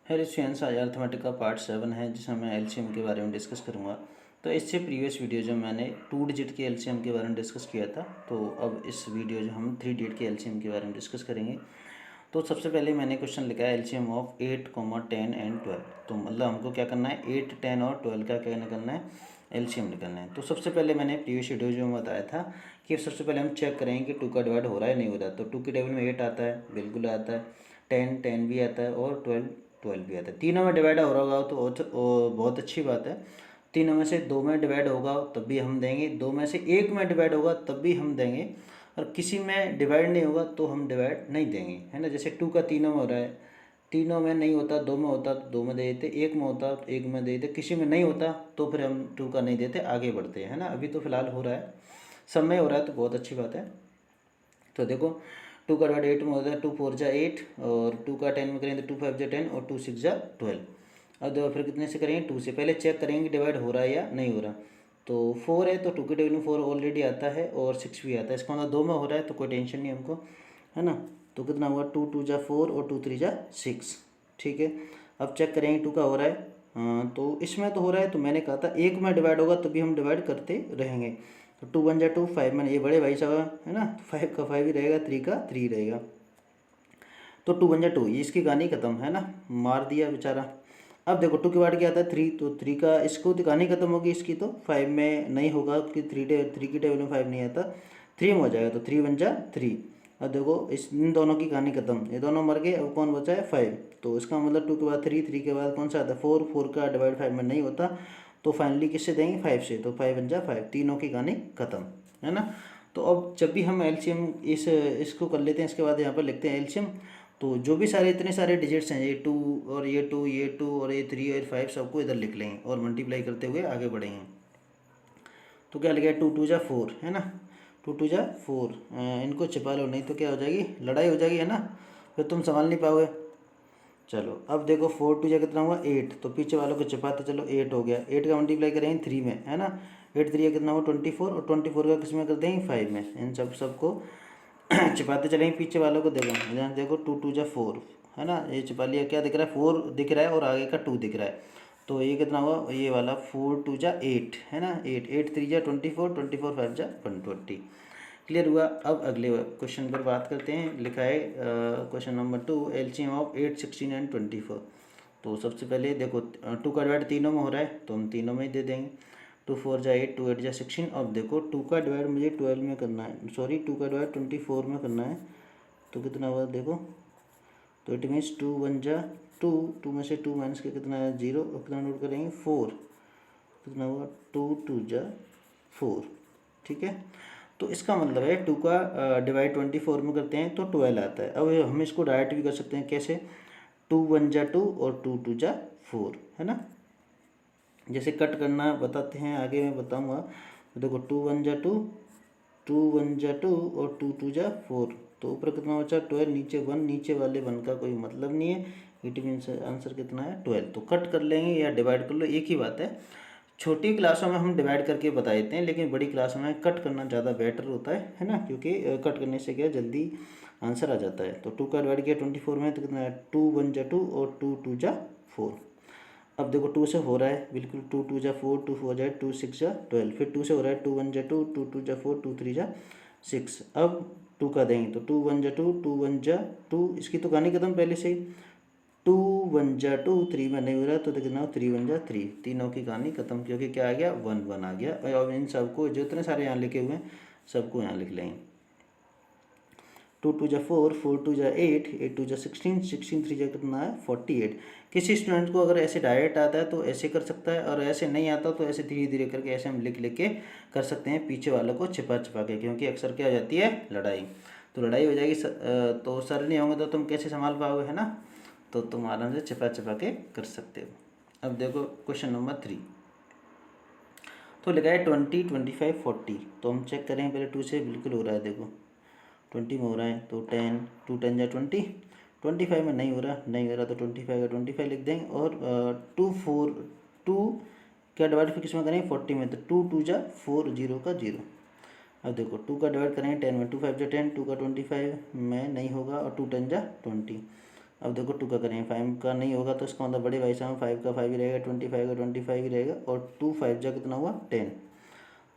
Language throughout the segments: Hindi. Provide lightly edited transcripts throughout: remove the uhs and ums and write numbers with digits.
हेलो स्टूडेंट्स, आज अर्थमेटिक का पार्ट 7 है जिसमें मैं एलसीएम के बारे में डिस्कस करूंगा। तो इससे प्रीवियस वीडियो जो मैंने 2 डिजिट के एलसीएम के बारे में डिस्कस किया था, तो अब इस वीडियो जो हम 3 डिजिट के एलसीएम के बारे में डिस्कस करेंगे। तो सबसे पहले मैंने क्वेश्चन लिखा है एलसीएम ऑफ 8, 10 एंड 12। तो मतलब हमको क्या करना है, 8, 10 और 12 का क्या निकलना है, एलसीएम निकलना है। तो सबसे पहले मैंने प्रीवियस वीडियो जो बताया था कि सबसे पहले हम चेक करेंगे कि 2 का डिवाइड हो रहा है नहीं हो रहा। तो 2 के टेबल में 8 आता है, बिल्कुल आता है, 10 भी आता है और 12 भी आता है। तीनों में डिवाइड हो रहा होगा तो बहुत अच्छी बात है। तीनों में से 2 में डिवाइड होगा तब भी हम देंगे, 2 में से 1 में डिवाइड होगा तब भी हम देंगे, और किसी में डिवाइड नहीं होगा तो हम डिवाइड नहीं देंगे, है ना। जैसे 2 का तीनों में हो रहा है, तीनों में नहीं होता, 2 में होता तो 2 में दे देते, 1 में होता तो 1 में दे देते, किसी में नहीं होता तो फिर हम 2 का नहीं देते, आगे बढ़ते हैं, है ना। अभी तो फिलहाल हो रहा है, सब में हो रहा है तो बहुत अच्छी बात है। तो देखो 2 का डिवाइड 8 में होता है, 2 4 जा 8, और 2 का 10 में करेंगे तो 2 5 जा 10 और 2 6 जा 12। अब देखो फिर कितने से करेंगे, 2 से। पहले चेक करेंगे डिवाइड हो रहा है या नहीं हो रहा। तो 4 है तो 2 के टेबल में 4 ऑलरेडी आता है और 6 भी आता है, इसका मतलब 2 में हो रहा है तो कोई टेंशन नहीं हमको, है ना। तो कितना हुआ, 2 2 जा 4 और 2 3 जा 6, ठीक है। अब चेक करेंगे 2 का हो रहा है, तो इसमें तो हो रहा है, तो मैंने कहा था 1 में डिवाइड होगा तभी हम डिवाइड करते रहेंगे। तो 2 1 जा 2, 5 में ये बड़े भाई साहब, है ना, 5 का 5 ही रहेगा, 3 का 3 रहेगा। तो 2 1 जा 2, ये इसकी कहानी खत्म, है ना, मार दिया बेचारा। अब देखो 2 के बाद क्या आता है 3, तो 3 का इसको तो कहानी खत्म होगी इसकी, तो 5 में नहीं होगा क्योंकि 3 की टेबल में 5 नहीं आता, 3 में हो जाएगा, तो 3 1 जा 3। अब देखो इन दोनों की कहानी खत्म, ये दोनों मर गए, अब कौन बचा है 5। तो इसका मतलब 2 के बाद 3, 3 के बाद कौन सा आता है 4, 4 का डिवाइड 5 में नहीं होता, तो फाइनली किससे देंगे 5 से, तो 5 1 जा 5, तीनों की कहानी खत्म, है ना। तो अब जब भी हम एलसीएम इसको कर लेते हैं, इसके बाद यहाँ पर लिखते हैं एलसीएम। तो जो भी सारे इतने सारे डिजिट्स हैं, ये 2 और ये 2, ये 2 और ये 3 और 5, सबको इधर लिख लेंगे और मल्टीप्लाई करते हुए आगे बढ़ेंगे। तो क्या लिखा है, 2 2 जा 4, है ना, 2 2 जा 4। इनको छिपा लो नहीं तो क्या हो जाएगी, लड़ाई हो जाएगी, है ना, फिर तुम संभाल नहीं पाओगे। चलो अब देखो 4 2 जा कितना हुआ 8, तो पीछे वालों को छिपाते चलो, 8 हो गया, 8 का मल्टीप्लाई करेंगे 3 में, है ना, 8 3 कितना हुआ 24, और 24 का किस में कर देंगे 5 में, इन सबको छिपाते चलेंगे। पीछे वालों को देखो, यहाँ देखो 2 2 जा 4, है ना, ये छिपा लिया, क्या दिख रहा है 4 दिख रहा है और आगे का 2 दिख रहा है, तो ये कितना हुआ ये वाला 4 2 जा 8, है ना, 8 8 3 जा 24, 24 5 जा 120। क्लियर हुआ। अब अगले क्वेश्चन पर बात करते हैं। लिखा है question number 2, LCM of 8 16 and 24। तो सबसे पहले देखो 2 का डिवाइड तीनों में हो रहा है तो हम तीनों में ही दे देंगे, 2 4 जा 8, 2 8 जा 16। अब देखो 2 का डिवाइड मुझे 12 में करना है, सॉरी 2 का डिवाइड 24 में करना है, तो कितना हुआ देखो, तो इट मीन्स 2 1 जा 2, 2 में से 2 माइनस के कितना है 0, और कितना नोट करेंगे 4, कितना हुआ 2 2 जा 4, ठीक है। तो इसका मतलब है 2 का डिवाइड 24 में करते हैं तो 12 आता है। अब हम इसको डायरेक्ट भी कर सकते हैं, कैसे, 2 1 जा 2 और 2 2 जा 4, है ना। जैसे कट करना बताते हैं, आगे मैं बताऊंगा। तो देखो 2 1 जा 2, 2 1 जा 2 और 2 2 जा 4, तो ऊपर कितना बचा 12, नीचे 1, नीचे वाले 1 का कोई मतलब नहीं है, इट मीन्स आंसर कितना है 12। तो कट कर लेंगे या डिवाइड कर लो, एक ही बात है। छोटी क्लासों में हम डिवाइड करके बता देते हैं, लेकिन बड़ी क्लासों में कट करना ज़्यादा बेटर होता है ना, क्योंकि कट करने से क्या जल्दी आंसर आ जाता है। तो 2 का डिवाइड किया 24 में तो कितना है 2 1 जा 2 और 2 2 जा 4। अब देखो 2 से हो रहा है बिल्कुल, 2 2 जा 4, 2 4 जा 2 6 जा 12, फिर 2 से हो रहा है 2 1 जा 2, 2 2 जा 4, 2 3 जा 6। अब 2 का देंगे तो 2 1 जा 2, 2 1 जा 2, इसकी तो कहानी खत्म पहले से ही। 2 1 जा 2, 3 में नहीं हो रहा तो कितना 3 1 जा 3, तीनों की कहानी खत्म, क्योंकि क्या आ गया 1 1 आ गया। और इन सबको जितने सारे यहाँ लिखे हुए हैं सबको यहाँ लिख लेंगे। 2 2 जा 4, 4 2 जा 8, 8 2 जा 16, 16 3 जा कितना है 48। किसी स्टूडेंट को अगर ऐसे डायरेक्ट आता है तो ऐसे कर सकता है, और ऐसे नहीं आता तो ऐसे धीरे धीरे करके ऐसे हम लिख लिख के कर सकते हैं, पीछे वालों को छिपा छिपा के, क्योंकि अक्सर क्या हो जाती है लड़ाई, तो लड़ाई हो जाएगी तो सर नहीं होंगे तो तुम कैसे संभाल पाओगे, है ना। तो तुम आराम से छिपा छिपा के कर सकते हो। अब देखो क्वेश्चन नंबर 3, तो लिखा है 20 25 40। तो हम चेक करें पहले 2 से, बिल्कुल हो रहा है, देखो 20 में हो रहा है तो 10, 2 10 जा 20, 25 में नहीं हो रहा, नहीं हो रहा तो 25 का 25 लिख देंगे, और 2 4 2 क्या डिवाइड फिर किसमें करेंगे 40 में, तो 2 2 जा 4, 0 का 0। अब देखो 2 का डिवाइड करेंगे 10 में, 2 5 जा 10, 2 का 25 में नहीं होगा, और 2 10 जा 20, अब देखो 2 का करेंगे, 5 का नहीं होगा तो इसका मतलब बड़े भाई साहब 5 का 5 ही रहेगा, 25 का 25 ही रहेगा, और 2 5 जा कितना हुआ 10।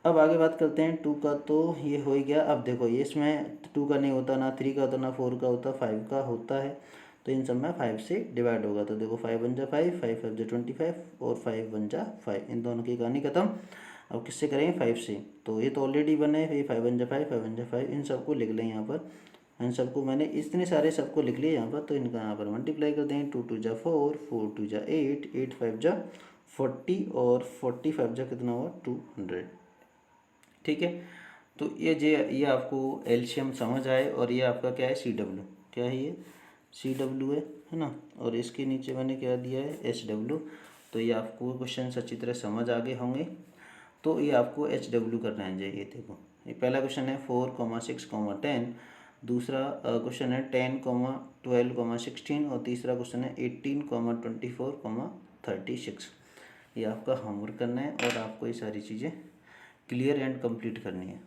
अब आगे बात करते हैं 2 का, तो ये हो ही गया। अब देखो ये इसमें 2 का नहीं होता, ना 3 का होता, ना 4 का होता, 5 का होता है, तो इन सब में 5 से डिवाइड होगा। तो देखो 5 1 जा 5, 5 5 जा 25 और 5 1 जा 5, इन दोनों की कहानी खत्म। अब किससे करेंगे, 5 से, तो ये तो ऑलरेडी बने, फिर 5 1 जा 5, 5 1 जा 5, इन सबको लिख लें यहाँ पर। इन सबको मैंने इतने सारे सबको लिख लिया यहाँ पर, तो इनका यहाँ पर मल्टीप्लाई कर देंगे। 2 2 जा 4, 4 2 जा 8, 8 5 जा 40 और 45 जा कितना हुआ 200। ठीक है, तो ये आपको एलसीएम समझ आए, और ये आपका क्या है CW, क्या है ये CW है ना, और इसके नीचे मैंने क्या दिया है SW। तो ये आपको क्वेश्चन अच्छी तरह समझ आ गए होंगे। तो ये आपको HW करना है। ये देखो, ये पहला क्वेश्चन है 4, 6, 10, दूसरा क्वेश्चन है 10, 12, 16, और तीसरा क्वेश्चन है 18, 24, 36। ये आपका होमवर्क करना है, और आपको ये सारी चीज़ें क्लियर एंड कंप्लीट करनी है।